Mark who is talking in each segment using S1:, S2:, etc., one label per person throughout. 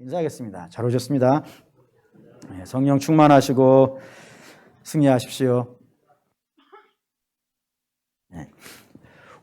S1: 인사하겠습니다. 잘 오셨습니다. 성령 충만하시고 승리하십시오.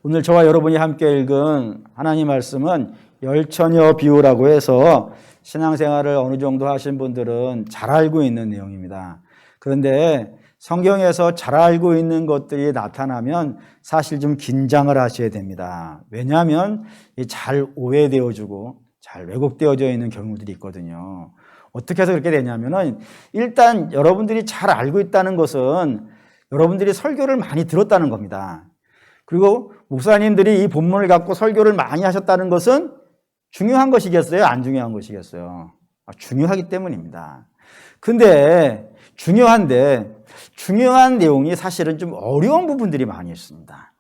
S1: 오늘 저와 여러분이 함께 읽은 하나님 말씀은 열처녀 비유라고 해서 신앙생활을 어느 정도 하신 분들은 잘 알고 있는 내용입니다. 그런데 성경에서 잘 알고 있는 것들이 나타나면 사실 좀 긴장을 하셔야 됩니다. 왜냐하면 잘 오해되어지고 잘 왜곡되어져 있는 경우들이 있거든요. 어떻게 해서 그렇게 되냐면은 일단 여러분들이 잘 알고 있다는 것은 여러분들이 설교를 많이 들었다는 겁니다. 그리고 목사님들이 이 본문을 갖고 설교를 많이 하셨다는 것은 중요한 것이겠어요? 안 중요한 것이겠어요? 중요하기 때문입니다. 근데 중요한 내용이 사실은 좀 어려운 부분들이 많이 있습니다.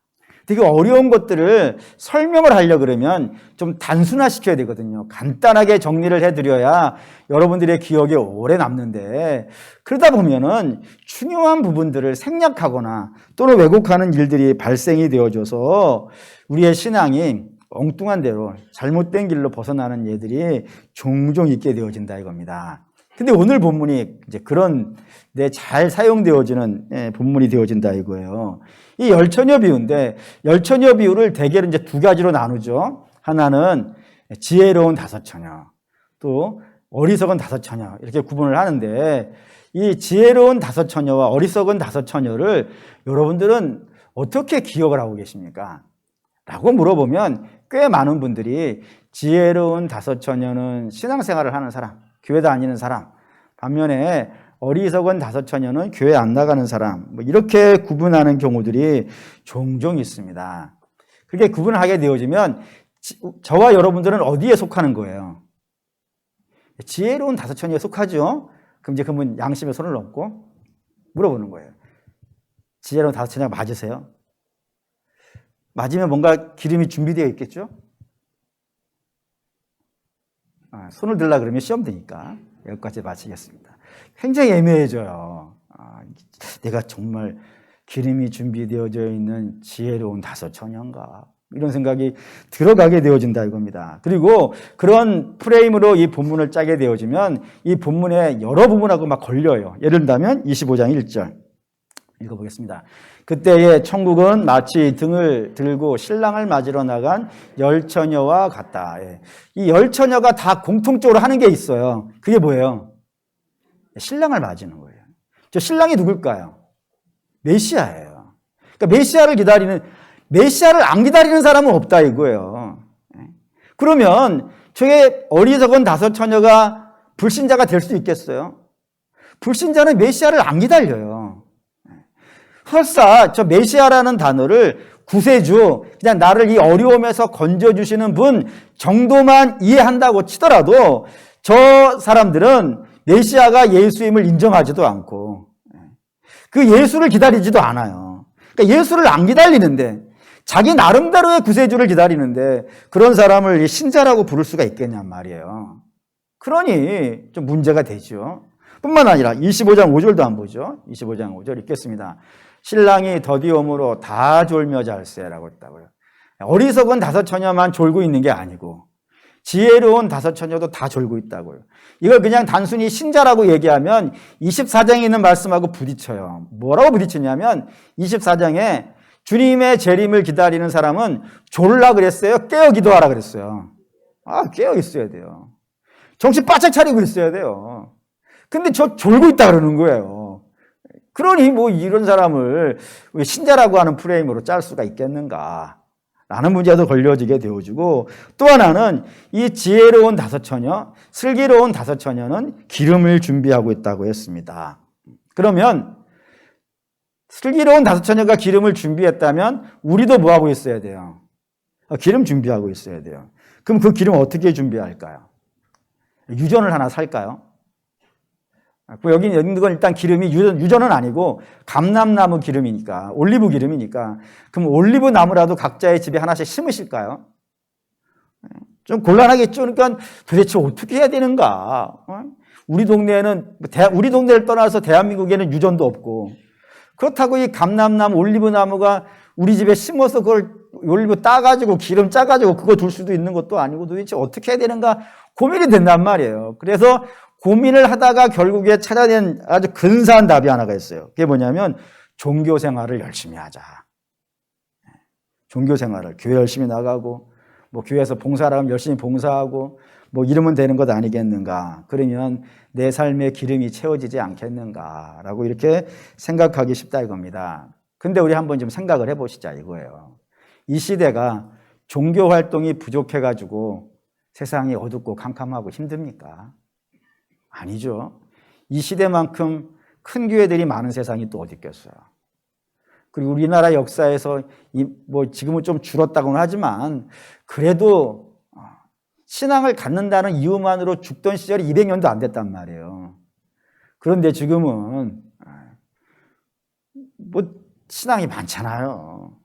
S1: 되게 어려운 것들을 설명을 하려고 그러면 좀 단순화시켜야 되거든요. 간단하게 정리를 해드려야 여러분들의 기억에 오래 남는데 그러다 보면은 중요한 부분들을 생략하거나 또는 왜곡하는 일들이 발생이 되어져서 우리의 신앙이 엉뚱한 대로 잘못된 길로 벗어나는 예들이 종종 있게 되어진다 이겁니다. 근데 오늘 본문이 이제 그런 잘 사용되어지는 본문이 되어진다 이거예요. 이 열처녀 비유인데 열처녀 비유를 대개로 이제 두 가지로 나누죠. 하나는 지혜로운 다섯 처녀, 또 어리석은 다섯 처녀 이렇게 구분을 하는데 이 지혜로운 다섯 처녀와 어리석은 다섯 처녀를 여러분들은 어떻게 기억을 하고 계십니까? 라고 물어보면 꽤 많은 분들이 지혜로운 다섯 처녀는 신앙생활을 하는 사람, 교회 다니는 사람, 반면에 어리석은 다섯 처녀는 교회 안 나가는 사람, 이렇게 구분하는 경우들이 종종 있습니다. 그렇게 구분을 하게 되어지면 저와 여러분들은 어디에 속하는 거예요? 지혜로운 다섯 처녀에 속하죠? 그럼 이제 그분 양심에 손을 얹고 물어보는 거예요. 지혜로운 다섯 처녀가 맞으세요? 맞으면 뭔가 기름이 준비되어 있겠죠? 손을 들라 그러면 시험 되니까 여기까지 마치겠습니다. 굉장히 애매해져요. 내가 정말 기름이 준비되어져 있는 지혜로운 다섯 처녀인가? 이런 생각이 들어가게 되어진다 이겁니다. 그리고 그런 프레임으로 이 본문을 짜게 되어지면 이 본문의 여러 부분하고 막 걸려요. 예를 들면 25장 1절 읽어보겠습니다. 그때에 천국은 마치 등을 들고 신랑을 맞으러 나간 열처녀와 같다. 이 열처녀가 다 공통적으로 하는 게 있어요. 그게 뭐예요? 신랑을 맞이는 거예요. 저 신랑이 누굴까요? 메시아예요. 그러니까 메시아를 안 기다리는 사람은 없다 이거예요. 그러면 저게 어리석은 다섯 처녀가 불신자가 될 수 있겠어요? 불신자는 메시아를 안 기다려요. 설사 저 메시아라는 단어를 구세주, 그냥 나를 이 어려움에서 건져주시는 분 정도만 이해한다고 치더라도 저 사람들은 메시아가 예수임을 인정하지도 않고 그 예수를 기다리지도 않아요. 그러니까 예수를 안 기다리는데 자기 나름대로의 구세주를 기다리는데 그런 사람을 신자라고 부를 수가 있겠냔 말이에요. 그러니 좀 문제가 되죠. 뿐만 아니라 25장 5절도 안 보죠. 25장 5절 읽겠습니다. 신랑이 더디옴으로 다 졸며 잘세라고 했다고요. 어리석은 다섯 처녀만 졸고 있는 게 아니고 지혜로운 다섯 처녀도 다 졸고 있다고요. 이걸 그냥 단순히 신자라고 얘기하면 24장에 있는 말씀하고 부딪혀요. 뭐라고 부딪히냐면 24장에 주님의 재림을 기다리는 사람은 졸라 그랬어요? 깨어 기도하라 그랬어요? 깨어 있어야 돼요. 정신 바짝 차리고 있어야 돼요. 근데 저 졸고 있다 그러는 거예요. 그러니 이런 사람을 왜 신자라고 하는 프레임으로 짤 수가 있겠는가? 라는 문제도 걸려지게 되어지고 또 하나는 이 지혜로운 다섯 처녀, 슬기로운 다섯 처녀는 기름을 준비하고 있다고 했습니다. 그러면 슬기로운 다섯 처녀가 기름을 준비했다면 우리도 뭐 하고 있어야 돼요? 기름 준비하고 있어야 돼요. 그럼 그 기름 어떻게 준비할까요? 유전을 하나 살까요? 여기 있는 건 일단 기름이 유전은 아니고 감람나무 기름이니까, 올리브 기름이니까, 그럼 올리브 나무라도 각자의 집에 하나씩 심으실까요? 좀 곤란하겠죠. 그러니까 도대체 어떻게 해야 되는가? 우리 동네에는, 우리 동네를 떠나서 대한민국에는 유전도 없고, 그렇다고 이 감람나무, 올리브 나무가 우리 집에 심어서 그걸 올리브 따가지고 기름 짜가지고 그거 둘 수도 있는 것도 아니고 도대체 어떻게 해야 되는가 고민이 된단 말이에요. 그래서 고민을 하다가 결국에 찾아낸 아주 근사한 답이 하나가 있어요. 그게 뭐냐면 종교 생활을 열심히 하자. 종교 생활을, 교회 열심히 나가고 뭐 교회에서 봉사를 하면 열심히 봉사하고 뭐 이러면 되는 것 아니겠는가. 그러면 내 삶의 기름이 채워지지 않겠는가라고 이렇게 생각하기 쉽다 이겁니다. 근데 우리 한번 좀 생각을 해보시자 이거예요. 이 시대가 종교 활동이 부족해가지고 세상이 어둡고 캄캄하고 힘듭니까? 아니죠. 이 시대만큼 큰 교회들이 많은 세상이 또 어디 있겠어요. 그리고 우리나라 역사에서 뭐 지금은 좀 줄었다고는 하지만 그래도 신앙을 갖는다는 이유만으로 죽던 시절이 200년도 안 됐단 말이에요. 그런데 지금은 뭐 신앙이 많잖아요.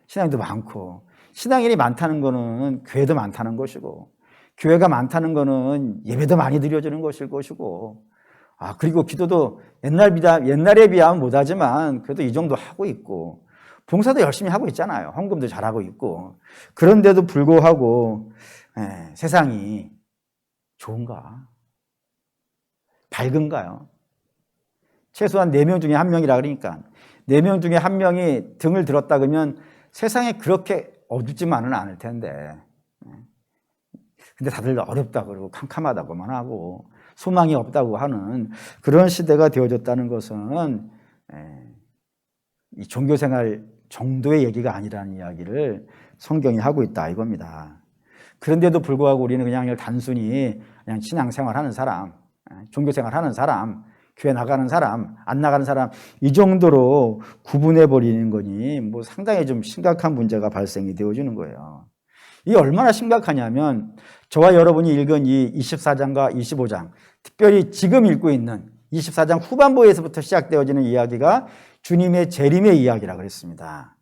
S1: 신앙도 많고 신앙인이 많다는 거는 교회도 많다는 것이고 교회가 많다는 거는 예배도 많이 드려지는 것일 것이고 그리고 기도도 옛날에 비하면 못하지만 그래도 이 정도 하고 있고 봉사도 열심히 하고 있잖아요. 헌금도 잘하고 있고 그런데도 불구하고 세상이 좋은가? 밝은가요? 최소한 4명 중에 1명이라 그러니까 4명 중에 1명이 등을 들었다 그러면 세상에 그렇게 어둡지만은 않을 텐데 근데 다들 어렵다 그러고 캄캄하다고만 하고 소망이 없다고 하는 그런 시대가 되어졌다는 것은 이 종교생활 정도의 얘기가 아니라는 이야기를 성경이 하고 있다 이겁니다. 그런데도 불구하고 우리는 그냥 단순히 그냥 신앙생활하는 사람, 종교생활하는 사람, 교회 나가는 사람, 안 나가는 사람 이 정도로 구분해버리는 거니 뭐 상당히 좀 심각한 문제가 발생이 되어지는 거예요. 이게 얼마나 심각하냐면 저와 여러분이 읽은 이 24장과 25장 특별히 지금 읽고 있는 24장 후반부에서부터 시작되어지는 이야기가 주님의 재림의 이야기라고 그랬습니다.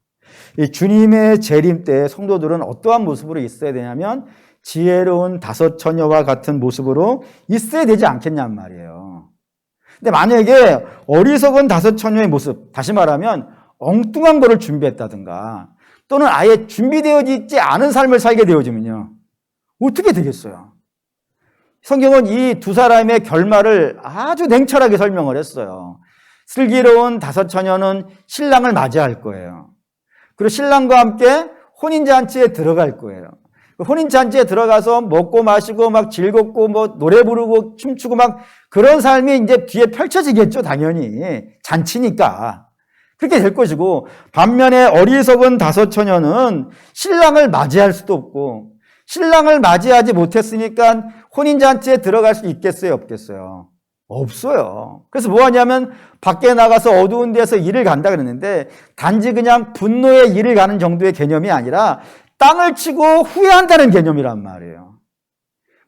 S1: 이 주님의 재림 때 성도들은 어떠한 모습으로 있어야 되냐면 지혜로운 5 처녀와 같은 모습으로 있어야 되지 않겠냔 말이에요. 근데 만약에 어리석은 5 처녀의 모습, 다시 말하면 엉뚱한 거를 준비했다든가 또는 아예 준비되어지지 않은 삶을 살게 되어지면요. 어떻게 되겠어요? 성경은 이 2사람의 결말을 아주 냉철하게 설명을 했어요. 슬기로운 5 처녀는 신랑을 맞이할 거예요. 그리고 신랑과 함께 혼인잔치에 들어갈 거예요. 혼인잔치에 들어가서 먹고 마시고 막 즐겁고 뭐 노래 부르고 춤추고 막 그런 삶이 이제 뒤에 펼쳐지겠죠, 당연히. 잔치니까. 그렇게 될 것이고, 반면에 어리석은 5 처녀는 신랑을 맞이할 수도 없고, 신랑을 맞이하지 못했으니까 혼인잔치에 들어갈 수 있겠어요, 없겠어요? 없어요. 그래서 뭐 하냐면 밖에 나가서 어두운 데서 일을 간다 그랬는데 단지 그냥 분노의 일을 가는 정도의 개념이 아니라 땅을 치고 후회한다는 개념이란 말이에요.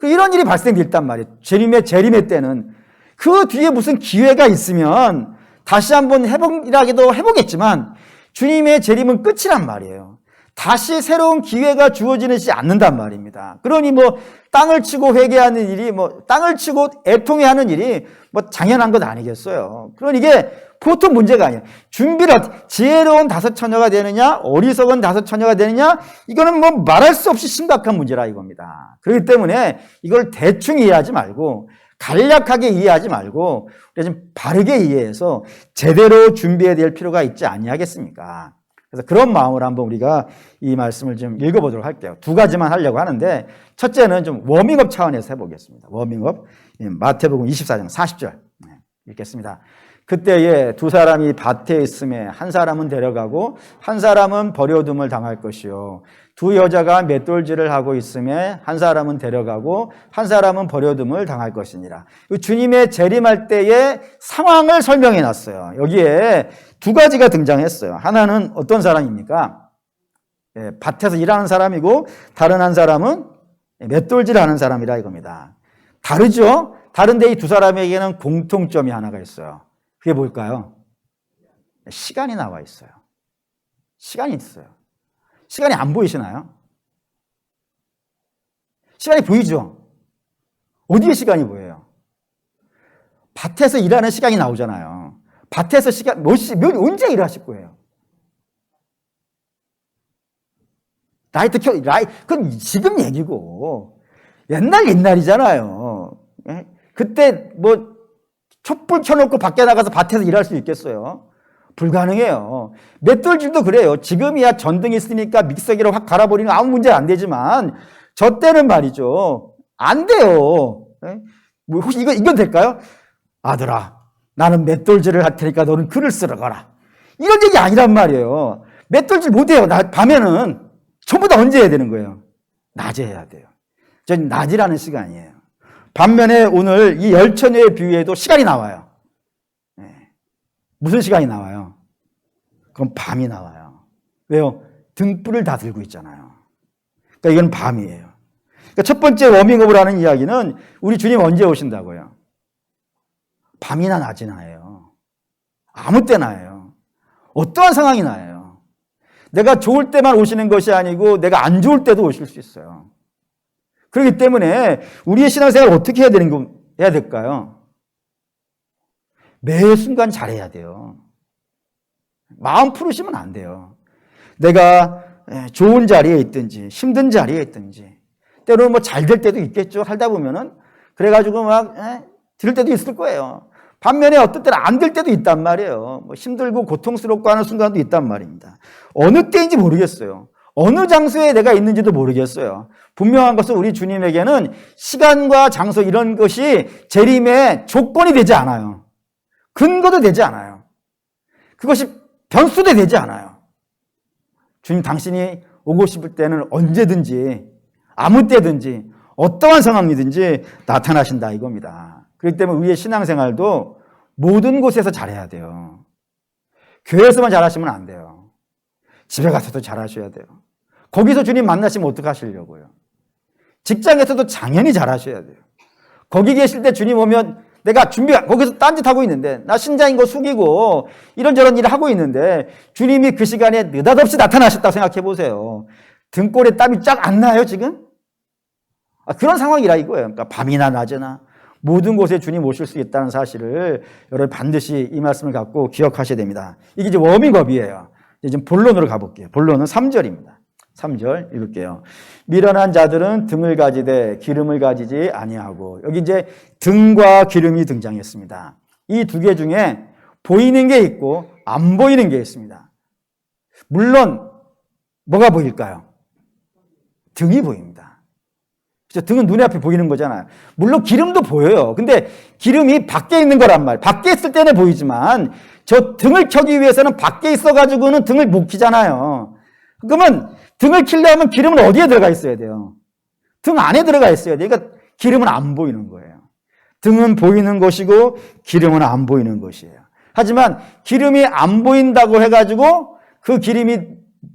S1: 이런 일이 발생됐단 말이에요. 재림의 때는. 그 뒤에 무슨 기회가 있으면 다시 한번 해보기라도 해보겠지만 주님의 재림은 끝이란 말이에요. 다시 새로운 기회가 주어지지 않는단 말입니다. 그러니 뭐 땅을 치고 회개하는 일이 땅을 치고 애통해하는 일이 당연한 것 아니겠어요. 그러니 이게 보통 문제가 아니에요. 지혜로운 5 처녀가 되느냐, 어리석은 5 처녀가 되느냐, 이거는 말할 수 없이 심각한 문제라 이겁니다. 그렇기 때문에 이걸 대충 이해하지 말고 간략하게 이해하지 말고 우리가 좀 바르게 이해해서 제대로 준비해야 될 필요가 있지 아니하겠습니까? 그래서 그런 마음으로 한번 우리가 이 말씀을 좀 읽어보도록 할게요. 2가지만 하려고 하는데 첫째는 좀 워밍업 차원에서 해보겠습니다. 워밍업. 마태복음 24장 40절 읽겠습니다. 그때에 2사람이 밭에 있음에 한 사람은 데려가고 한 사람은 버려둠을 당할 것이요 2 여자가 맷돌질을 하고 있음에 한 사람은 데려가고 한 사람은 버려둠을 당할 것이니라. 주님의 재림할 때의 상황을 설명해 놨어요. 여기에 2가지가 등장했어요. 하나는 어떤 사람입니까? 밭에서 일하는 사람이고 다른 한 사람은 맷돌질하는 사람이라 이겁니다. 다르죠? 다른데 이 2사람에게는 공통점이 하나가 있어요. 그게 뭘까요? 시간이 나와 있어요. 시간이 있어요. 시간이 안 보이시나요? 시간이 보이죠? 어디에 시간이 보여요? 밭에서 일하는 시간이 나오잖아요. 밭에서 시간, 언제 일하실 거예요? 그건 지금 얘기고, 옛날이잖아요. 예? 그때 뭐 촛불 켜놓고 밖에 나가서 밭에서 일할 수 있겠어요? 불가능해요. 맷돌질도 그래요. 지금이야 전등이 있으니까 믹서기로 확 갈아버리면 아무 문제 안 되지만 저 때는 말이죠. 안 돼요. 예? 뭐 혹시 이건 될까요? 아들아, 나는 맷돌질을 할 테니까 너는 글을 쓰러가라. 이런 얘기 아니란 말이에요. 맷돌질 못해요. 밤에는 전부 다 언제 해야 되는 거예요? 낮에 해야 돼요. 전 낮이라는 시간이에요. 반면에 오늘 이 열처녀의 비유에도 시간이 나와요. 네. 무슨 시간이 나와요? 그럼 밤이 나와요. 왜요? 등불을 다 들고 있잖아요. 그러니까 이건 밤이에요. 그러니까 첫 번째 워밍업을 하는 이야기는 우리 주님 언제 오신다고요? 밤이나 낮이나 해요. 아무 때나 해요. 어떠한 상황이나 해요. 내가 좋을 때만 오시는 것이 아니고 내가 안 좋을 때도 오실 수 있어요. 그렇기 때문에 우리의 신앙생활을 어떻게 해야 될까요? 매 순간 잘해야 돼요. 마음 푸르시면 안 돼요. 내가 좋은 자리에 있든지 힘든 자리에 있든지 때로는 뭐 잘 될 때도 있겠죠. 살다 보면은 그래가지고 막 들을 때도 있을 거예요. 반면에 어떤 때는 안 될 때도 있단 말이에요. 뭐 힘들고 고통스럽고 하는 순간도 있단 말입니다. 어느 때인지 모르겠어요. 어느 장소에 내가 있는지도 모르겠어요. 분명한 것은 우리 주님에게는 시간과 장소 이런 것이 재림의 조건이 되지 않아요. 근거도 되지 않아요. 그것이 변수도 되지 않아요. 주님 당신이 오고 싶을 때는 언제든지 아무 때든지 어떠한 상황이든지 나타나신다 이겁니다. 그렇기 때문에 우리의 신앙생활도 모든 곳에서 잘해야 돼요. 교회에서만 잘하시면 안 돼요. 집에 가서도 잘하셔야 돼요. 거기서 주님 만나시면 어떡하시려고요? 직장에서도 당연히 잘하셔야 돼요. 거기 계실 때 주님 오면 내가 거기서 딴짓하고 있는데 나 신자인 거 숙이고 이런저런 일을 하고 있는데 주님이 그 시간에 느닷없이 나타나셨다고 생각해 보세요. 등골에 땀이 쫙 안 나요 지금? 그런 상황이라 이거예요. 그러니까 밤이나 낮이나 모든 곳에 주님 오실 수 있다는 사실을 여러분 반드시 이 말씀을 갖고 기억하셔야 됩니다. 이게 이제 워밍업이에요. 이제 본론으로 가볼게요. 본론은 3절입니다. 3절 읽을게요. 미련한 자들은 등을 가지되 기름을 가지지 아니하고, 여기 이제 등과 기름이 등장했습니다. 이 두 개 중에 보이는 게 있고 안 보이는 게 있습니다. 물론 뭐가 보일까요? 등이 보입니다. 그렇죠? 등은 눈에 앞에 보이는 거잖아요. 물론 기름도 보여요. 근데 기름이 밖에 있는 거란 말. 밖에 있을 때는 보이지만 저 등을 켜기 위해서는 밖에 있어가지고는 등을 못 켜잖아요. 그러면 등을 켜려면 기름은 어디에 들어가 있어야 돼요? 등 안에 들어가 있어야 돼요. 그러니까 기름은 안 보이는 거예요. 등은 보이는 것이고 기름은 안 보이는 것이에요. 하지만 기름이 안 보인다고 해가지고 그 기름이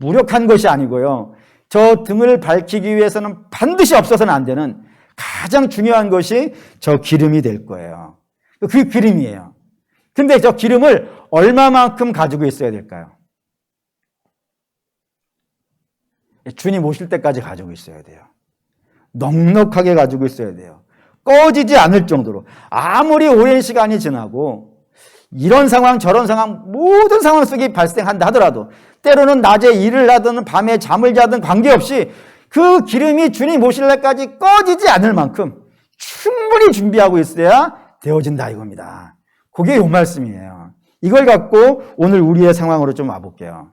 S1: 무력한 것이 아니고요. 저 등을 밝히기 위해서는 반드시 없어서는 안 되는 가장 중요한 것이 저 기름이 될 거예요. 그 기름이에요. 근데 저 기름을 얼마만큼 가지고 있어야 될까요? 주님 오실 때까지 가지고 있어야 돼요. 넉넉하게 가지고 있어야 돼요. 꺼지지 않을 정도로. 아무리 오랜 시간이 지나고 이런 상황 저런 상황 모든 상황 속에 발생한다 하더라도 때로는 낮에 일을 하든 밤에 잠을 자든 관계없이 그 기름이 주님 오실 날까지 꺼지지 않을 만큼 충분히 준비하고 있어야 되어진다 이겁니다. 그게 요 말씀이에요. 이걸 갖고 오늘 우리의 상황으로 좀 와볼게요.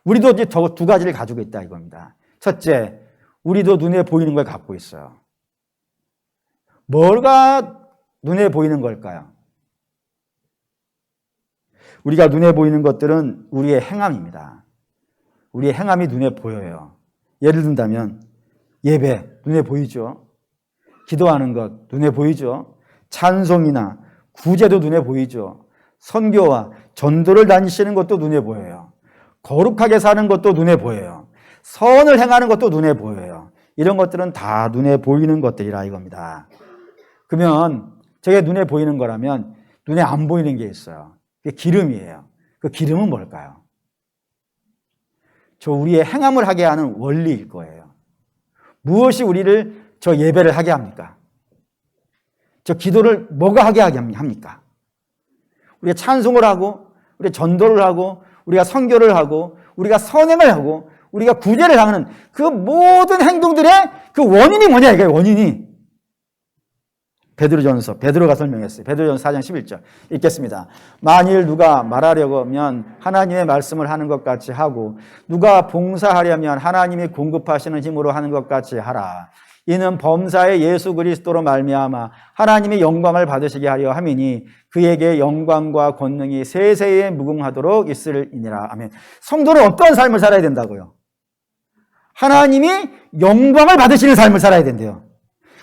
S1: 우리도 이제 두 가지를 가지고 있다 이겁니다. 첫째, 우리도 눈에 보이는 걸 갖고 있어요. 뭐가 눈에 보이는 걸까요? 우리가 눈에 보이는 것들은 우리의 행함입니다. 우리의 행함이 눈에 보여요. 예를 든다면 예배 눈에 보이죠. 기도하는 것 눈에 보이죠. 찬송이나 구제도 눈에 보이죠. 선교와 전도를 다니시는 것도 눈에 보여요. 거룩하게 사는 것도 눈에 보여요. 선을 행하는 것도 눈에 보여요. 이런 것들은 다 눈에 보이는 것들이라 이겁니다. 그러면 저게 눈에 보이는 거라면 눈에 안 보이는 게 있어요. 그게 기름이에요. 그 기름은 뭘까요? 저 우리의 행함을 하게 하는 원리일 거예요. 무엇이 우리를 저 예배를 하게 합니까? 저 기도를 뭐가 하게 합니까? 우리가 찬송을 하고 우리가 전도를 하고 우리가 선교를 하고 우리가 선행을 하고 우리가 구제를 하는 그 모든 행동들의 그 원인이 뭐냐 이거예요. 원인이 베드로가 설명했어요. 베드로전서 4장 11절 읽겠습니다. 만일 누가 말하려면 하나님의 말씀을 하는 것 같이 하고 누가 봉사하려면 하나님이 공급하시는 힘으로 하는 것 같이 하라. 이는 범사의 예수 그리스도로 말미암아 하나님의 영광을 받으시게 하려 함이니 그에게 영광과 권능이 세세에 무궁하도록 있으리니라. 아멘. 성도는 어떤 삶을 살아야 된다고요? 하나님이 영광을 받으시는 삶을 살아야 된대요.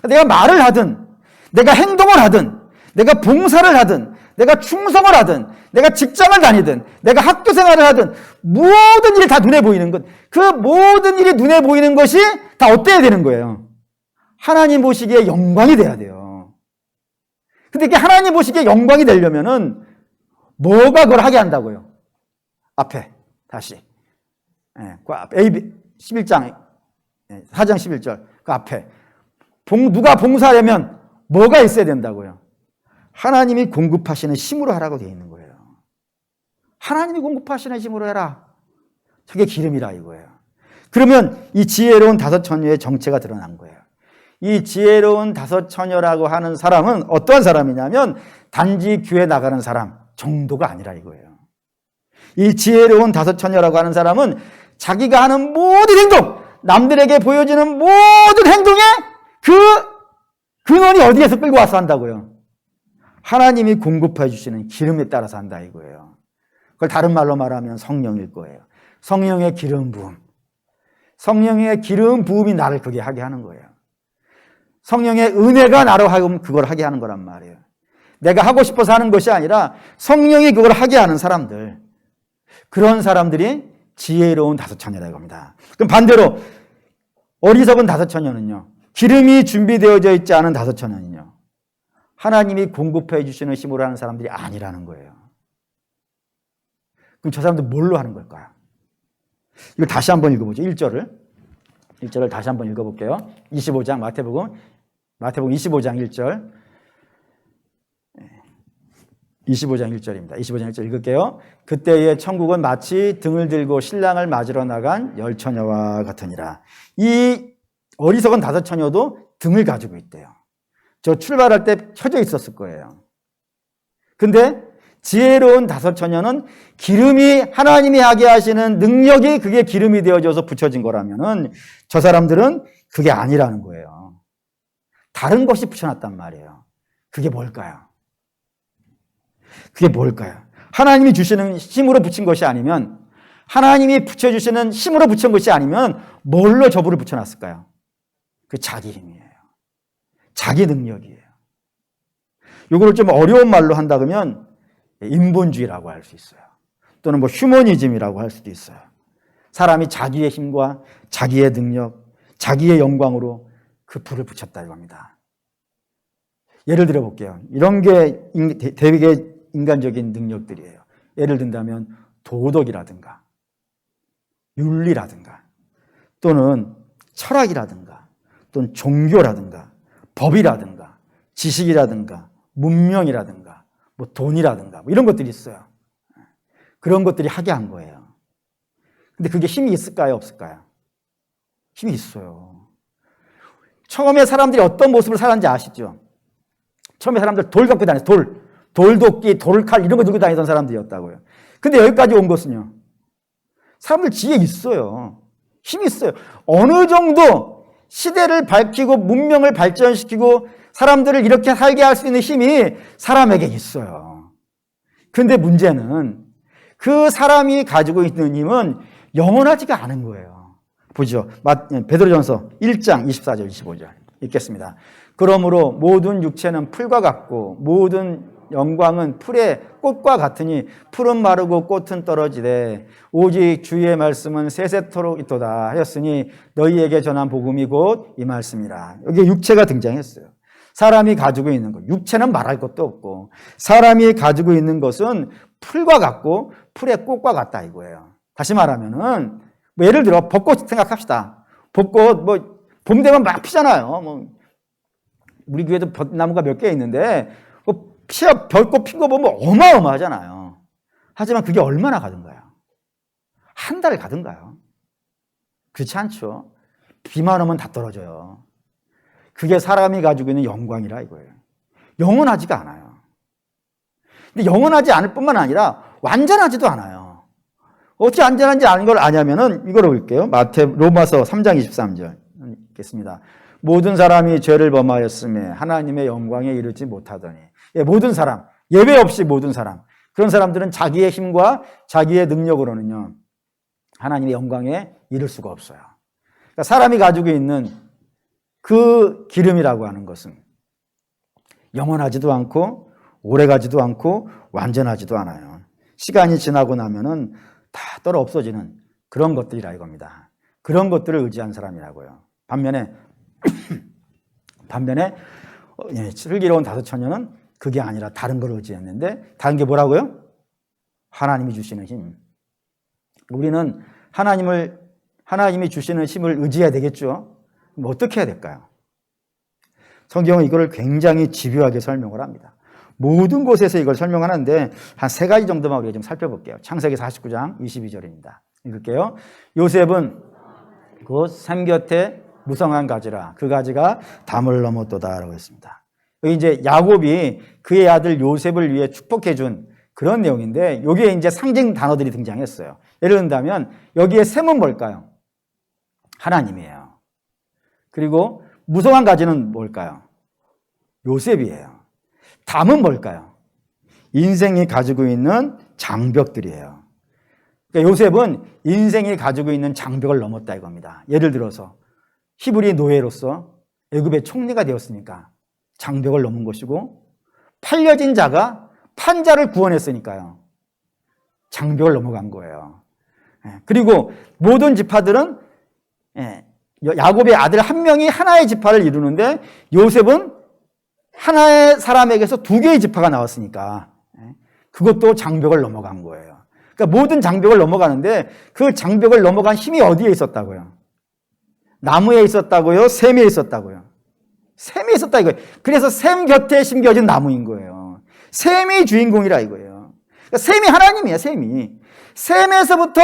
S1: 내가 말을 하든 내가 행동을 하든 내가 봉사를 하든 내가 충성을 하든 내가 직장을 다니든 내가 학교 생활을 하든 모든 일이 다 눈에 보이는 것, 그 모든 일이 눈에 보이는 것이 다 어때야 되는 거예요? 하나님 보시기에 영광이 돼야 돼요. 근데 이게 하나님 보시기에 영광이 되려면은 뭐가 그걸 하게 한다고요? 앞에 다시 AB 11장 4장 11절 그 앞에 누가 봉사하려면 뭐가 있어야 된다고요? 하나님이 공급하시는 힘으로 하라고 되어 있는 거예요. 하나님이 공급하시는 힘으로 해라. 저게 기름이라 이거예요. 그러면 이 지혜로운 다섯 처녀의 정체가 드러난 거예요. 이 지혜로운 다섯 처녀라고 하는 사람은 어떠한 사람이냐면 단지 교회 나가는 사람 정도가 아니라 이거예요. 이 지혜로운 다섯 처녀라고 하는 사람은 자기가 하는 모든 행동, 남들에게 보여지는 모든 행동에 그 근원이 어디에서 끌고 와서 한다고요? 하나님이 공급해 주시는 기름에 따라서 한다 이거예요. 그걸 다른 말로 말하면 성령일 거예요. 성령의 기름 부음. 성령의 기름 부음이 나를 그게 하게 하는 거예요. 성령의 은혜가 나로 하여금 그걸 하게 하는 거란 말이에요. 내가 하고 싶어서 하는 것이 아니라 성령이 그걸 하게 하는 사람들. 그런 사람들이 지혜로운 다섯 처녀라고 합니다. 그럼 반대로 어리석은 다섯 처녀는요. 기름이 준비되어져 있지 않은 다섯 처녀는요. 하나님이 공급해 주시는 힘으로 하는 사람들이 아니라는 거예요. 그럼 저 사람들 뭘로 하는 걸까요? 이걸 다시 한번 읽어보죠. 1절을 다시 한번 읽어볼게요. 25장 마태복음 25장 1절 25장 1절입니다. 25장 1절 읽을게요. 그때의 천국은 마치 등을 들고 신랑을 맞으러 나간 열 처녀와 같으니라. 이 어리석은 다섯 처녀도 등을 가지고 있대요. 저 출발할 때 켜져 있었을 거예요. 근데 지혜로운 다섯 처녀는 기름이 하나님이 하게 하시는 능력이 그게 기름이 되어져서 붙여진 거라면은 저 사람들은 그게 아니라는 거예요. 다른 것이 붙여놨단 말이에요. 그게 뭘까요? 그게 뭘까요? 하나님이 주시는 힘으로 붙인 것이 아니면 하나님이 붙여주시는 힘으로 붙인 것이 아니면 뭘로 저불을 붙여놨을까요? 그 자기 힘이에요. 자기 능력이에요. 이거를 좀 어려운 말로 한다 그러면 인본주의라고 할 수 있어요. 또는 뭐 휴머니즘이라고 할 수도 있어요. 사람이 자기의 힘과 자기의 능력, 자기의 영광으로 그 불을 붙였다 이겁니다. 예를 들어 볼게요. 이런 게 되게 인간적인 능력들이에요. 예를 든다면 도덕이라든가 윤리라든가 또는 철학이라든가 또는 종교라든가 법이라든가 지식이라든가 문명이라든가 뭐 돈이라든가 뭐 이런 것들이 있어요. 그런 것들이 하게 한 거예요. 근데 그게 힘이 있을까요? 없을까요? 힘이 있어요. 처음에 사람들이 어떤 모습을 살았는지 아시죠? 처음에 사람들 돌 갖고 다녔어요. 돌도끼, 돌칼 이런 거 들고 다니던 사람들이었다고요. 근데 여기까지 온 것은요. 사람들 지혜 있어요. 힘이 있어요. 어느 정도 시대를 밝히고 문명을 발전시키고 사람들을 이렇게 살게 할 수 있는 힘이 사람에게 있어요. 근데 문제는 그 사람이 가지고 있는 힘은 영원하지가 않은 거예요. 보죠. 베드로전서 1장 24절 25절 읽겠습니다. 그러므로 모든 육체는 풀과 같고 모든 영광은 풀의 꽃과 같으니 풀은 마르고 꽃은 떨어지되 오직 주의 말씀은 세세토록 있도다 하였으니 너희에게 전한 복음이 곧 이 말씀이라. 여기 육체가 등장했어요. 사람이 가지고 있는 것. 육체는 말할 것도 없고 사람이 가지고 있는 것은 풀과 같고 풀의 꽃과 같다 이거예요. 다시 말하면은 뭐 예를 들어 벚꽃 생각합시다. 벚꽃 뭐 봄 되면 막 피잖아요. 뭐 우리 교회도 벚나무가 몇 개 있는데 뭐 벚꽃 핀 거 보면 어마어마하잖아요. 하지만 그게 얼마나 가든가요? 한 달 가든가요? 그렇지 않죠. 비만 오면 다 떨어져요. 그게 사람이 가지고 있는 영광이라 이거예요. 영원하지가 않아요. 근데 영원하지 않을 뿐만 아니라 완전하지도 않아요. 어떻게 완전한지 아는 걸 아냐면은 이거로 볼게요. 로마서 3장 23절 읽겠습니다. 모든 사람이 죄를 범하였음에 하나님의 영광에 이르지 못하더니. 예, 모든 사람, 예외 없이 모든 사람. 그런 사람들은 자기의 힘과 자기의 능력으로는요, 하나님의 영광에 이를 수가 없어요. 그러니까 사람이 가지고 있는 그 기름이라고 하는 것은 영원하지도 않고 오래가지도 않고 완전하지도 않아요. 시간이 지나고 나면은 다 떨어 없어지는 그런 것들이라 이겁니다. 그런 것들을 의지한 사람이라고요. 반면에 슬기로운 다섯 처녀는 그게 아니라 다른 걸 의지했는데, 다른 게 뭐라고요? 하나님이 주시는 힘. 우리는 하나님이 주시는 힘을 의지해야 되겠죠. 그럼 어떻게 해야 될까요? 성경은 이걸 굉장히 집요하게 설명을 합니다. 모든 곳에서 이걸 설명하는데 한 세 가지 정도만 우리가 좀 살펴볼게요. 창세기 49장 22절입니다. 읽을게요. 요셉은 곧 샘 곁에 무성한 가지라 그 가지가 담을 넘었도다라고 했습니다. 여기 이제 야곱이 그의 아들 요셉을 위해 축복해 준 그런 내용인데, 여기에 이제 상징 단어들이 등장했어요. 예를 든다면 여기에 샘은 뭘까요? 하나님이에요. 그리고 무성한 가지는 뭘까요? 요셉이에요. 담은 뭘까요? 인생이 가지고 있는 장벽들이에요. 그러니까 요셉은 인생이 가지고 있는 장벽을 넘었다 이겁니다. 예를 들어서 히브리 노예로서 애굽의 총리가 되었으니까 장벽을 넘은 것이고, 팔려진 자가 판자를 구원했으니까요, 장벽을 넘어간 거예요. 그리고 모든 지파들은 야곱의 아들 한 명이 하나의 지파를 이루는데, 요셉은 하나의 사람에게서 두 개의 지파가 나왔으니까 그것도 장벽을 넘어간 거예요. 그러니까 모든 장벽을 넘어가는데 그 장벽을 넘어간 힘이 어디에 있었다고요? 나무에 있었다고요? 샘에 있었다고요? 샘에 있었다 이거예요. 그래서 샘 곁에 심겨진 나무인 거예요. 샘이 주인공이라 이거예요. 그러니까 샘이 하나님이에요. 샘에서부터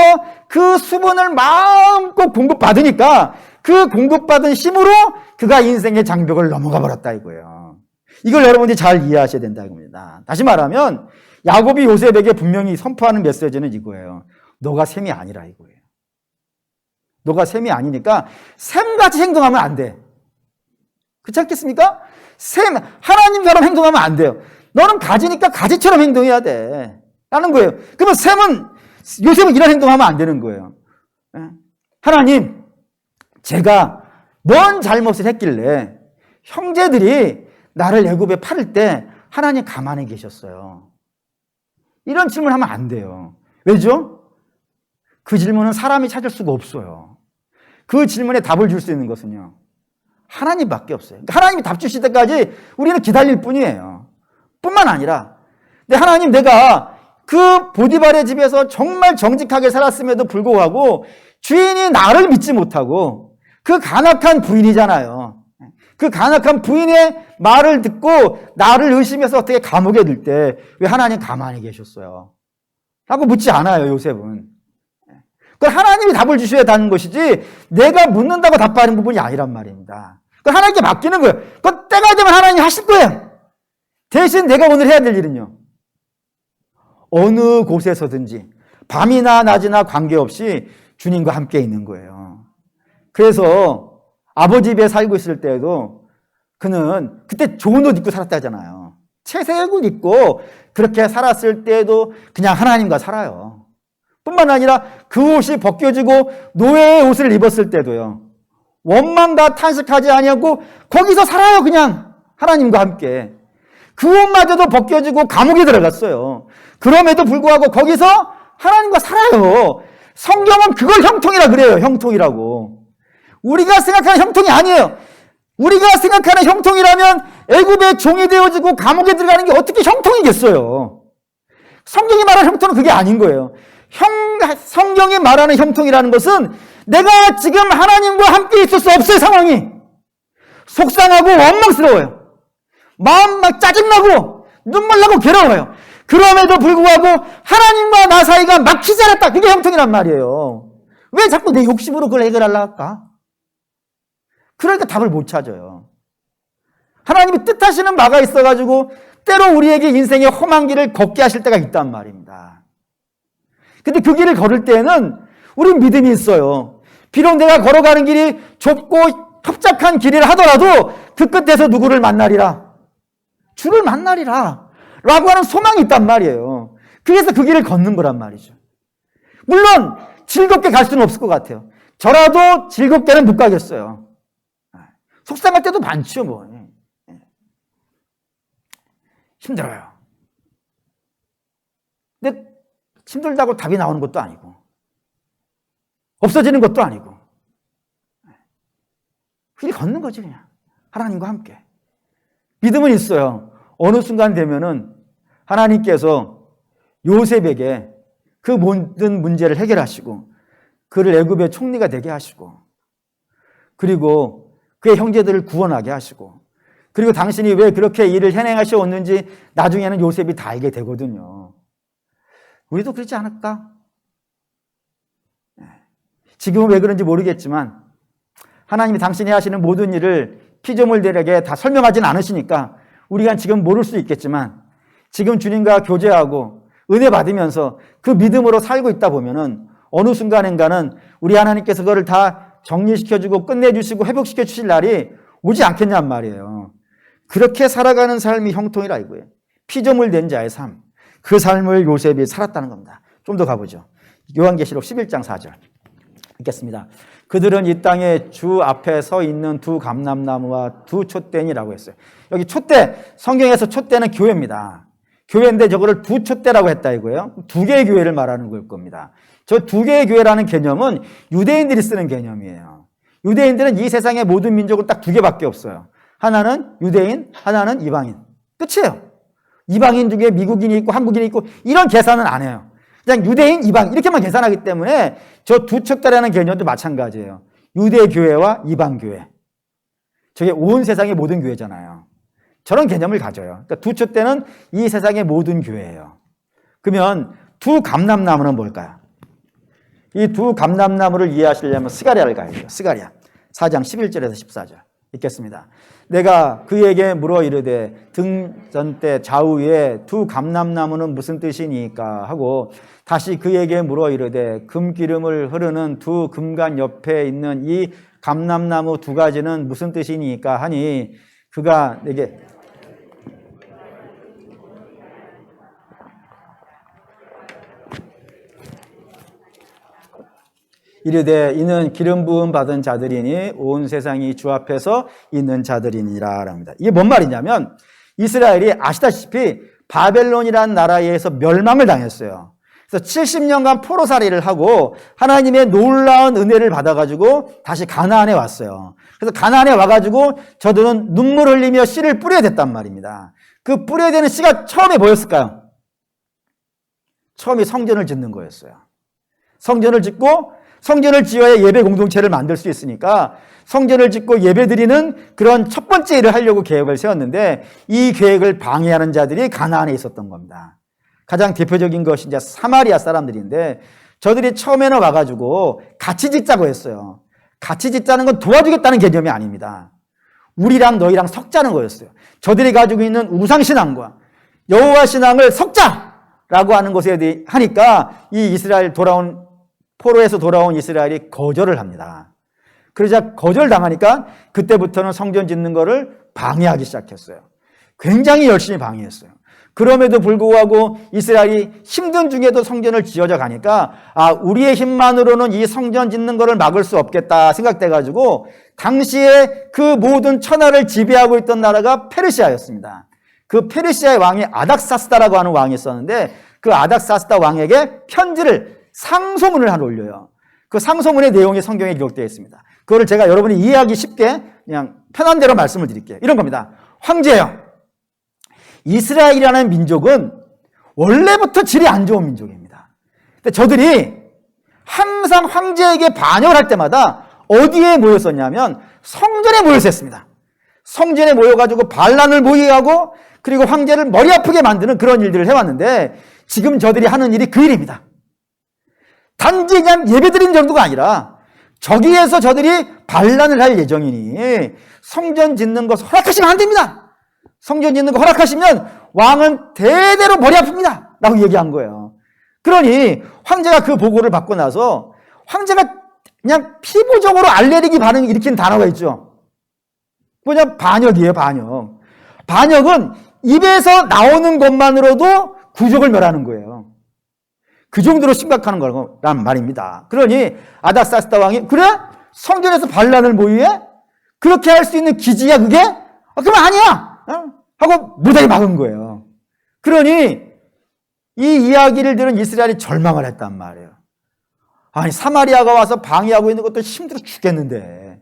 S1: 그 수분을 마음껏 공급받으니까 그 공급받은 힘으로 그가 인생의 장벽을 넘어가 버렸다 이거예요. 이걸 여러분들이 잘 이해하셔야 된다 이겁니다. 다시 말하면 야곱이 요셉에게 분명히 선포하는 메시지는 이거예요. 너가 샘이 아니라 이거예요. 너가 샘이 아니니까 샘같이 행동하면 안 돼. 그렇지 않겠습니까? 하나님처럼 행동하면 안 돼요. 너는 가지니까 가지처럼 행동해야 돼. 라는 거예요. 그러면 요셉은 이런 행동하면 안 되는 거예요. 하나님, 제가 뭔 잘못을 했길래 형제들이 나를 애굽에 팔을 때 하나님 가만히 계셨어요. 이런 질문하면 안 돼요. 왜죠? 그 질문은 사람이 찾을 수가 없어요. 그 질문에 답을 줄 수 있는 것은요, 하나님밖에 없어요. 그러니까 하나님이 답 주실 때까지 우리는 기다릴 뿐이에요. 뿐만 아니라, 근데 하나님, 내가 그 보디발의 집에서 정말 정직하게 살았음에도 불구하고 주인이 나를 믿지 못하고, 그 간악한 부인이잖아요. 그 간악한 부인의 말을 듣고 나를 의심해서 어떻게 감옥에 넣을 때 왜 하나님 가만히 계셨어요? 라고 묻지 않아요, 요셉은. 그 하나님이 답을 주셔야 하는 것이지 내가 묻는다고 답하는 부분이 아니란 말입니다. 그 하나님께 맡기는 거예요. 그 때가 되면 하나님이 하실 거예요. 대신 내가 오늘 해야 될 일은요, 어느 곳에서든지 밤이나 낮이나 관계없이 주님과 함께 있는 거예요. 그래서 아버지 집에 살고 있을 때에도 그는 그때 좋은 옷 입고 살았다 하잖아요. 채색 옷 입고 그렇게 살았을 때에도 그냥 하나님과 살아요. 뿐만 아니라 그 옷이 벗겨지고 노예의 옷을 입었을 때도요, 원망과 탄식하지 아니하고 거기서 살아요. 그냥 하나님과 함께. 그 옷마저도 벗겨지고 감옥에 들어갔어요. 그럼에도 불구하고 거기서 하나님과 살아요. 성경은 그걸 형통이라 그래요. 형통이라고. 우리가 생각하는 형통이 아니에요. 우리가 생각하는 형통이라면 애굽의 종이 되어지고 감옥에 들어가는 게 어떻게 형통이겠어요? 성경이 말하는 형통은 그게 아닌 거예요. 성경이 말하는 형통이라는 것은 내가 지금 하나님과 함께 있을 수 없어요. 상황이 속상하고 원망스러워요. 마음 막 짜증나고 눈물 나고 괴로워요. 그럼에도 불구하고 하나님과 나 사이가 막히지 않았다. 그게 형통이란 말이에요. 왜 자꾸 내 욕심으로 그걸 해결하려고 할까? 그러니까 답을 못 찾아요. 하나님이 뜻하시는 바가 있어가지고 때로 우리에게 인생의 험한 길을 걷게 하실 때가 있단 말입니다. 근데 그 길을 걸을 때에는 우리 믿음이 있어요. 비록 내가 걸어가는 길이 좁고 협착한 길이라 하더라도 그 끝에서 누구를 만나리라? 주를 만나리라 라고 하는 소망이 있단 말이에요. 그래서 그 길을 걷는 거란 말이죠. 물론 즐겁게 갈 수는 없을 것 같아요. 저라도 즐겁게는 못 가겠어요. 속상할 때도 많죠, 뭐. 힘들어요. 근데 힘들다고 답이 나오는 것도 아니고 없어지는 것도 아니고 길 걷는 거지 그냥. 하나님과 함께. 믿음은 있어요. 어느 순간 되면은 하나님께서 요셉에게 그 모든 문제를 해결하시고 그를 애굽의 총리가 되게 하시고 그리고 그의 형제들을 구원하게 하시고 그리고 당신이 왜 그렇게 일을 해내하셨는지 나중에는 요셉이 다 알게 되거든요. 우리도 그렇지 않을까? 지금은 왜 그런지 모르겠지만 하나님이 당신이 하시는 모든 일을 피조물들에게 다 설명하진 않으시니까 우리가 지금 모를 수 있겠지만 지금 주님과 교제하고 은혜 받으면서 그 믿음으로 살고 있다 보면은 어느 순간인가는 우리 하나님께서 그거를 다 정리시켜주고 끝내주시고 회복시켜 주실 날이 오지 않겠냔 말이에요. 그렇게 살아가는 삶이 형통이라 이거예요. 피조물 된 자의 삶. 그 삶을 요셉이 살았다는 겁니다. 좀 더 가보죠. 요한계시록 11장 4절 읽겠습니다. 그들은 이 땅에 주 앞에 서 있는 두 감람나무와 두 촛대니라고 했어요. 여기 촛대, 성경에서 촛대는 교회입니다. 교회인데 저거를 두 촛대라고 했다 이거예요. 두 개의 교회를 말하는 걸 겁니다. 저 두 개의 교회라는 개념은 유대인들이 쓰는 개념이에요. 유대인들은 이 세상의 모든 민족은 딱 두 개밖에 없어요. 하나는 유대인, 하나는 이방인. 끝이에요. 이방인 중에 미국인이 있고 한국인이 있고 이런 계산은 안 해요. 그냥 유대인, 이방 이렇게만 계산하기 때문에 저 두 촛대라는 개념도 마찬가지예요. 유대교회와 이방교회. 저게 온 세상의 모든 교회잖아요. 저런 개념을 가져요. 그러니까 두 촛대는 이 세상의 모든 교회예요. 그러면 두 감람나무는 뭘까요? 이 두 감람나무를 이해하시려면 스가랴를 가야 돼요. 스가랴 4장 11절에서 14절 읽겠습니다. 내가 그에게 물어 이르되 등전대 좌우에 두 감람나무는 무슨 뜻이니까 하고 다시 그에게 물어 이르되 금기름을 흐르는 두 금관 옆에 있는 이 감람나무 두 가지는 무슨 뜻이니까 하니 그가 내게 이르되 이는 기름 부음 받은 자들이니 온 세상이 주 앞에서 있는 자들이니라 합니다. 이게 뭔 말이냐면 이스라엘이 아시다시피 바벨론이라는 나라에 의해서 멸망을 당했어요. 그래서 70년간 포로살이를 하고 하나님의 놀라운 은혜를 받아가지고 다시 가나안에 왔어요. 그래서 가나안에 와가지고 저들은 눈물 흘리며 씨를 뿌려야 됐단 말입니다. 그 뿌려야 되는 씨가 처음에 뭐였을까요? 처음에 성전을 짓는 거였어요. 성전을 짓고 성전을 지어야 예배 공동체를 만들 수 있으니까 성전을 짓고 예배 드리는 그런 첫 번째 일을 하려고 계획을 세웠는데 이 계획을 방해하는 자들이 가나안에 있었던 겁니다. 가장 대표적인 것이 이제 사마리아 사람들인데 저들이 처음에는 와가지고 같이 짓자고 했어요. 같이 짓자는 건 도와주겠다는 개념이 아닙니다. 우리랑 너희랑 섞자는 거였어요. 저들이 가지고 있는 우상신앙과 여호와 신앙을 섞자라고 하는 것에 하니까 이 이스라엘 포로에서 돌아온 이스라엘이 거절을 합니다. 그러자 거절당하니까 그때부터는 성전 짓는 거를 방해하기 시작했어요. 굉장히 열심히 방해했어요. 그럼에도 불구하고 이스라엘이 힘든 중에도 성전을 지어져 가니까 우리의 힘만으로는 이 성전 짓는 거를 막을 수 없겠다 생각돼가지고 당시에 그 모든 천하를 지배하고 있던 나라가 페르시아였습니다. 그 페르시아의 왕이 아닥사스다라고 하는 왕이 있었는데 그 아닥사스다 왕에게 편지를 상소문을 하나 올려요. 그 상소문의 내용이 성경에 기록되어 있습니다. 그거를 제가 여러분이 이해하기 쉽게 그냥 편한 대로 말씀을 드릴게요. 이런 겁니다. 황제요. 이스라엘이라는 민족은 원래부터 질이 안 좋은 민족입니다. 근데 저들이 항상 황제에게 반역을 할 때마다 어디에 모였었냐면 성전에 모였었습니다. 성전에 모여가지고 반란을 모의하고 그리고 황제를 머리 아프게 만드는 그런 일들을 해왔는데 지금 저들이 하는 일이 그 일입니다. 단지 그냥 예배드린 정도가 아니라 저기에서 저들이 반란을 할 예정이니 성전 짓는 것 허락하시면 안 됩니다. 성전 짓는 거 허락하시면 왕은 대대로 머리 아픕니다. 라고 얘기한 거예요. 그러니 황제가 그 보고를 받고 나서 황제가 그냥 피부적으로 알레르기 반응을 일으킨 단어가 있죠. 그냥 반역이에요, 반역. 반역은 입에서 나오는 것만으로도 구족을 멸하는 거예요. 그 정도로 심각한 거란 말입니다. 그러니 아닥사스다 왕이 그래? 성전에서 반란을 모의해? 그렇게 할 수 있는 기지야 그게? 그러면 아니야! 하고 무단히 막은 거예요. 그러니 이 이야기를 들은 이스라엘이 절망을 했단 말이에요. 아니 사마리아가 와서 방해하고 있는 것도 힘들어 죽겠는데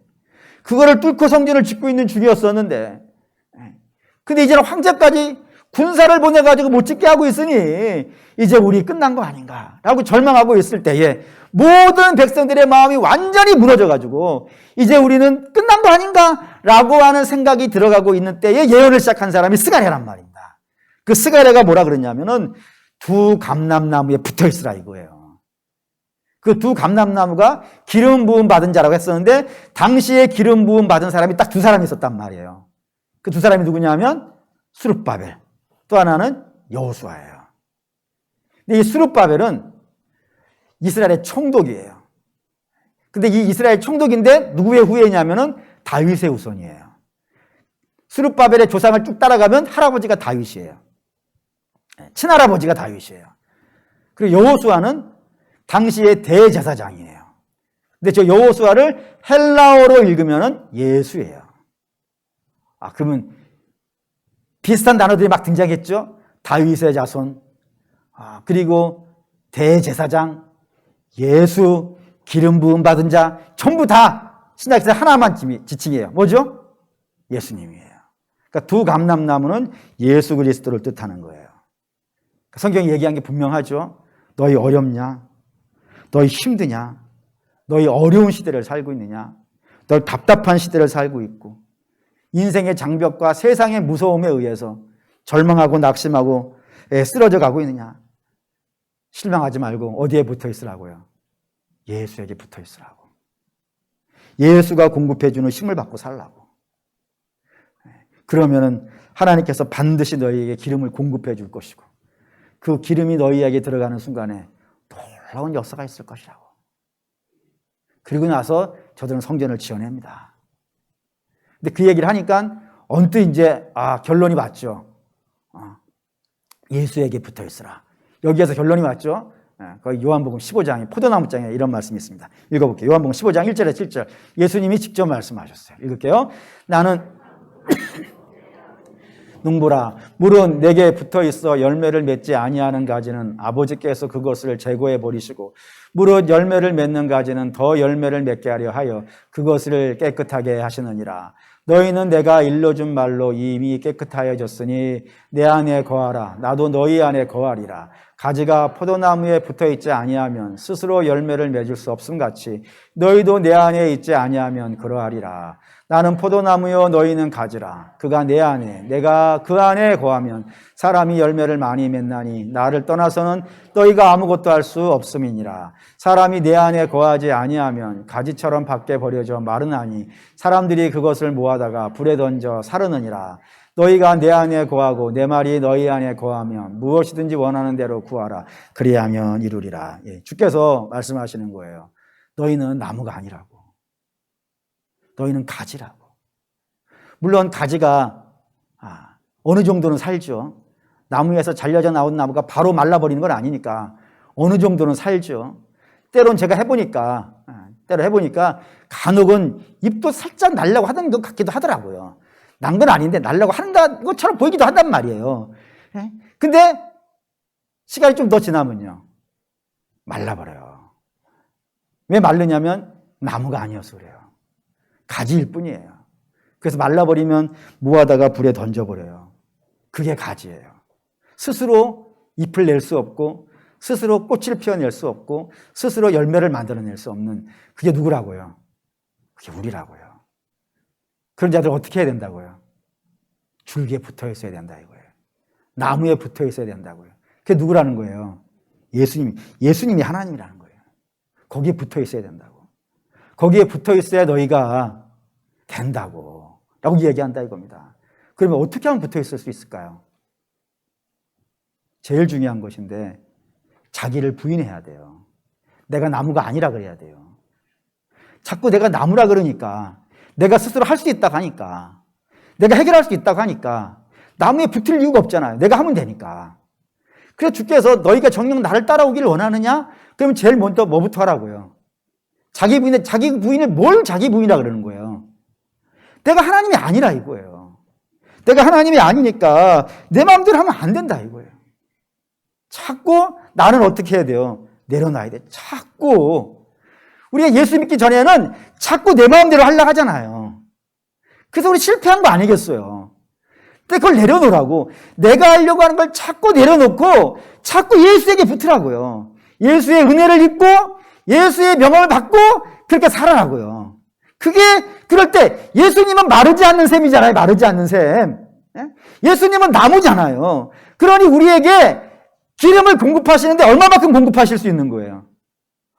S1: 그거를 뚫고 성전을 짓고 있는 중이었었는데 근데 이제는 황제까지 군사를 보내가지고 못 짓게 하고 있으니 이제 우리 끝난 거 아닌가라고 절망하고 있을 때에 모든 백성들의 마음이 완전히 무너져가지고 이제 우리는 끝난 거 아닌가라고 하는 생각이 들어가고 있는 때에 예언을 시작한 사람이 스가랴란 말입니다. 그 스가랴가 뭐라 그랬냐면은 두 감람나무에 붙어 있으라 이거예요. 그 두 감람나무가 기름 부음 받은 자라고 했었는데 당시에 기름 부음 받은 사람이 딱 두 사람이 있었단 말이에요. 그 두 사람이 누구냐면 스룹바벨, 또 하나는 여호수아예요. 근데 이 스룹바벨은 이스라엘의 총독이에요. 근데 이 이스라엘 총독인데 누구의 후예냐면은 다윗의 후손이에요. 스룹바벨의 조상을 쭉 따라가면 할아버지가 다윗이에요. 친할아버지가 다윗이에요. 그리고 여호수아는 당시의 대제사장이에요. 근데 저 여호수아를 헬라어로 읽으면은 예수예요. 그러면 비슷한 단어들이 막 등장했죠. 다윗의 자손, 그리고 대제사장, 예수, 기름 부음 받은 자, 전부 다 신약에서 하나만 지칭이에요. 뭐죠? 예수님이에요. 그러니까 두 감람나무는 예수 그리스도를 뜻하는 거예요. 성경이 얘기한 게 분명하죠. 너희 어렵냐? 너희 힘드냐? 너희 어려운 시대를 살고 있느냐? 너희 답답한 시대를 살고 있고 인생의 장벽과 세상의 무서움에 의해서 절망하고 낙심하고 쓰러져 가고 있느냐? 실망하지 말고 어디에 붙어 있으라고요? 예수에게 붙어 있으라고. 예수가 공급해 주는 힘을 받고 살라고. 그러면은 하나님께서 반드시 너희에게 기름을 공급해 줄 것이고 그 기름이 너희에게 들어가는 순간에 놀라운 역사가 있을 것이라고. 그리고 나서 저들은 성전을 지어냅니다. 근데 그 얘기를 하니까 언뜻 이제 결론이 맞죠. 예수에게 붙어 있으라. 여기에서 결론이 맞죠. 거기 요한복음 15장에 포도나무장에 이런 말씀이 있습니다. 읽어볼게요. 요한복음 15장 1절에 7절. 예수님이 직접 말씀하셨어요. 읽을게요. 나는 농부라 물은 내게 붙어 있어 열매를 맺지 아니하는 가지는 아버지께서 그것을 제거해 버리시고 물은 열매를 맺는 가지는 더 열매를 맺게 하려 하여 그것을 깨끗하게 하시느니라. 너희는 내가 일러준 말로 이미 깨끗하여졌으니 내 안에 거하라. 나도 너희 안에 거하리라. 가지가 포도나무에 붙어 있지 아니하면 스스로 열매를 맺을 수 없음 같이 너희도 내 안에 있지 아니하면 그러하리라. 나는 포도나무요 너희는 가지라. 그가 내 안에 내가 그 안에 거하면 사람이 열매를 많이 맺나니 나를 떠나서는 너희가 아무것도 할 수 없음이니라. 사람이 내 안에 거하지 아니하면 가지처럼 밖에 버려져 마르나니 사람들이 그것을 모아다가 불에 던져 사르느니라. 너희가 내 안에 거하고 내 말이 너희 안에 거하면 무엇이든지 원하는 대로 구하라. 그리하면 이루리라. 주께서 말씀하시는 거예요. 너희는 나무가 아니라고. 너희는 가지라고. 물론 가지가 어느 정도는 살죠. 나무에서 잘려져 나온 나무가 바로 말라버리는 건 아니니까 어느 정도는 살죠. 때론 제가 해보니까 간혹은 잎도 살짝 날려고 하던 것 같기도 하더라고요. 난 건 아닌데 날려고 하는 것처럼 보이기도 한단 말이에요. 근데 시간이 좀 더 지나면요. 말라버려요. 왜 마르냐면 나무가 아니어서 그래요. 가지일 뿐이에요. 그래서 말라버리면 모아다가 불에 던져버려요. 그게 가지예요. 스스로 잎을 낼 수 없고 스스로 꽃을 피워낼 수 없고 스스로 열매를 만들어낼 수 없는 그게 누구라고요? 그게 우리라고요. 그런 자들 어떻게 해야 된다고요? 줄기에 붙어 있어야 된다 이거예요. 나무에 붙어 있어야 된다고요. 그게 누구라는 거예요? 예수님이 하나님이라는 거예요. 거기에 붙어 있어야 된다고. 거기에 붙어 있어야 너희가 된다고. 라고 이야기한다 이겁니다. 그러면 어떻게 하면 붙어 있을 수 있을까요? 제일 중요한 것인데 자기를 부인해야 돼요. 내가 나무가 아니라 그래야 돼요. 자꾸 내가 나무라 그러니까, 내가 스스로 할 수 있다고 하니까, 내가 해결할 수 있다고 하니까 나무에 붙을 이유가 없잖아요. 내가 하면 되니까. 그래서 주께서 너희가 정녕 나를 따라오기를 원하느냐? 그러면 제일 먼저 뭐부터 하라고요? 자기 부인을 뭘 자기 부인이라 그러는 거예요? 내가 하나님이 아니라 이거예요. 내가 하나님이 아니니까 내 마음대로 하면 안 된다 이거예요. 자꾸 나는 어떻게 해야 돼요? 내려놔야 돼. 자꾸. 우리가 예수 믿기 전에는 자꾸 내 마음대로 하려고 하잖아요. 그래서 우리 실패한 거 아니겠어요? 근데 그걸 내려놓으라고. 내가 하려고 하는 걸 자꾸 내려놓고 자꾸 예수에게 붙으라고요. 예수의 은혜를 입고 예수의 명함을 받고 그렇게 살아라고요. 그게 그럴 때 예수님은 마르지 않는 셈이잖아요. 마르지 않는 셈. 예수님은 나무잖아요. 그러니 우리에게 기름을 공급하시는데 얼마만큼 공급하실 수 있는 거예요?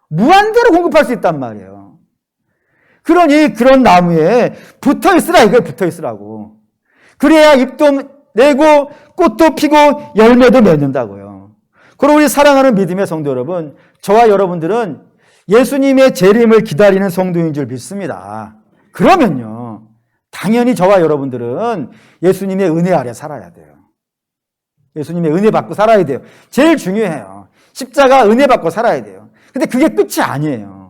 S1: 무한대로 공급할 수 있단 말이에요. 그러니 그런 나무에 붙어 있으라 이거에 붙어 있으라고. 그래야 잎도 내고 꽃도 피고 열매도 맺는다고요. 그리고 우리 사랑하는 믿음의 성도 여러분, 저와 여러분들은 예수님의 재림을 기다리는 성도인 줄 믿습니다. 그러면요, 당연히 저와 여러분들은 예수님의 은혜 아래 살아야 돼요. 예수님의 은혜 받고 살아야 돼요. 제일 중요해요. 십자가 은혜 받고 살아야 돼요. 근데 그게 끝이 아니에요.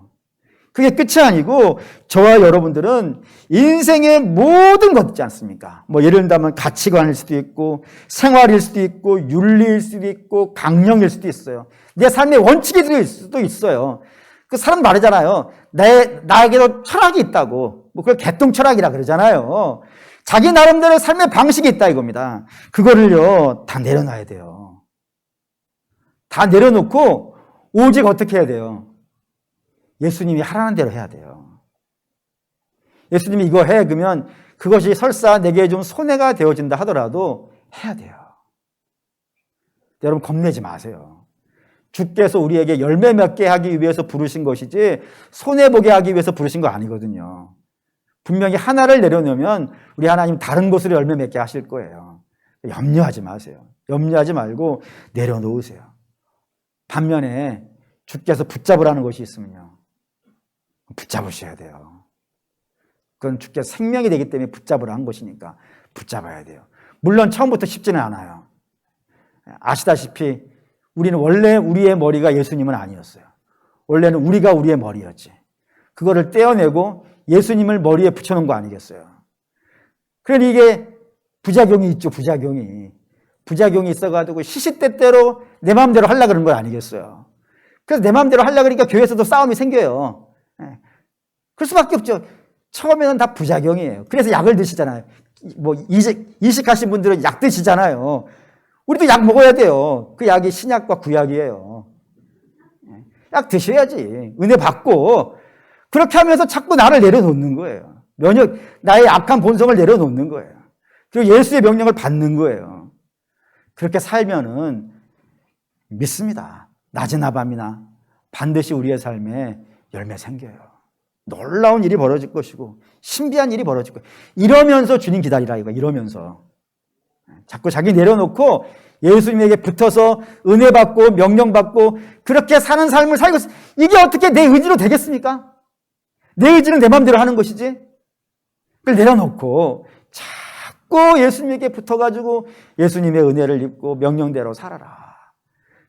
S1: 그게 끝이 아니고 저와 여러분들은 인생의 모든 것 있지 않습니까? 뭐 예를 들면 가치관일 수도 있고 생활일 수도 있고 윤리일 수도 있고 강령일 수도 있어요. 내 삶의 원칙일 수도 있어요. 그 사람 말하잖아요. 나에게도 철학이 있다고. 뭐 그걸 개똥 철학이라 그러잖아요. 자기 나름대로 삶의 방식이 있다 이겁니다. 그거를요 다 내려놔야 돼요. 다 내려놓고 오직 어떻게 해야 돼요? 예수님이 하라는 대로 해야 돼요. 예수님이 이거 해 그러면 그것이 설사 내게 좀 손해가 되어진다 하더라도 해야 돼요. 여러분 겁내지 마세요. 주께서 우리에게 열매 맺게 하기 위해서 부르신 것이지 손해보게 하기 위해서 부르신 거 아니거든요. 분명히 하나를 내려놓으면 우리 하나님 다른 곳으로 열매 맺게 하실 거예요. 염려하지 마세요. 염려하지 말고 내려놓으세요. 반면에 주께서 붙잡으라는 것이 있으면요. 붙잡으셔야 돼요. 그건 주께서 생명이 되기 때문에 붙잡으라 한 것이니까 붙잡아야 돼요. 물론 처음부터 쉽지는 않아요. 아시다시피 우리는 원래 우리의 머리가 예수님은 아니었어요. 원래는 우리가 우리의 머리였지. 그거를 떼어내고 예수님을 머리에 붙여놓은 거 아니겠어요. 그러니 이게 부작용이 있죠. 부작용이 있어가지고 시시때때로 내 마음대로 하려고 그러는 거 아니겠어요. 그래서 내 마음대로 하려고 그러니까 교회에서도 싸움이 생겨요. 그럴 수밖에 없죠. 처음에는 다 부작용이에요. 그래서 약을 드시잖아요. 뭐 이식하신 분들은 약 드시잖아요. 우리도 약 먹어야 돼요. 그 약이 신약과 구약이에요. 약 드셔야지. 은혜 받고. 그렇게 하면서 자꾸 나를 내려놓는 거예요. 나의 악한 본성을 내려놓는 거예요. 그리고 예수의 명령을 받는 거예요. 그렇게 살면은 믿습니다. 낮이나 밤이나 반드시 우리의 삶에 열매 생겨요. 놀라운 일이 벌어질 것이고 신비한 일이 벌어질 거예요. 이러면서 주님 기다리라 이거. 이러면서 자꾸 자기 내려놓고 예수님에게 붙어서 은혜 받고 명령 받고 그렇게 사는 삶을 살고 이게 어떻게 내 의지로 되겠습니까? 내 의지는 내 마음대로 하는 것이지. 그걸 내려놓고 자꾸 예수님에게 붙어가지고 예수님의 은혜를 입고 명령대로 살아라.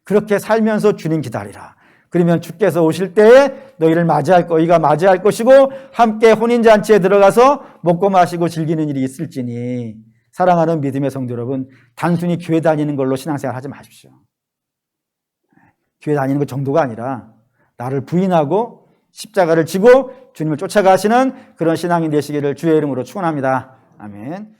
S1: 그렇게 살면서 주님 기다리라. 그러면 주께서 오실 때에 너희를 너희가 맞이할 것이고 함께 혼인잔치에 들어가서 먹고 마시고 즐기는 일이 있을지니. 사랑하는 믿음의 성도 여러분, 단순히 교회 다니는 걸로 신앙생활 하지 마십시오. 교회 다니는 것 정도가 아니라 나를 부인하고 십자가를 지고 주님을 쫓아가시는 그런 신앙이 되시기를 주의 이름으로 축원합니다. 아멘.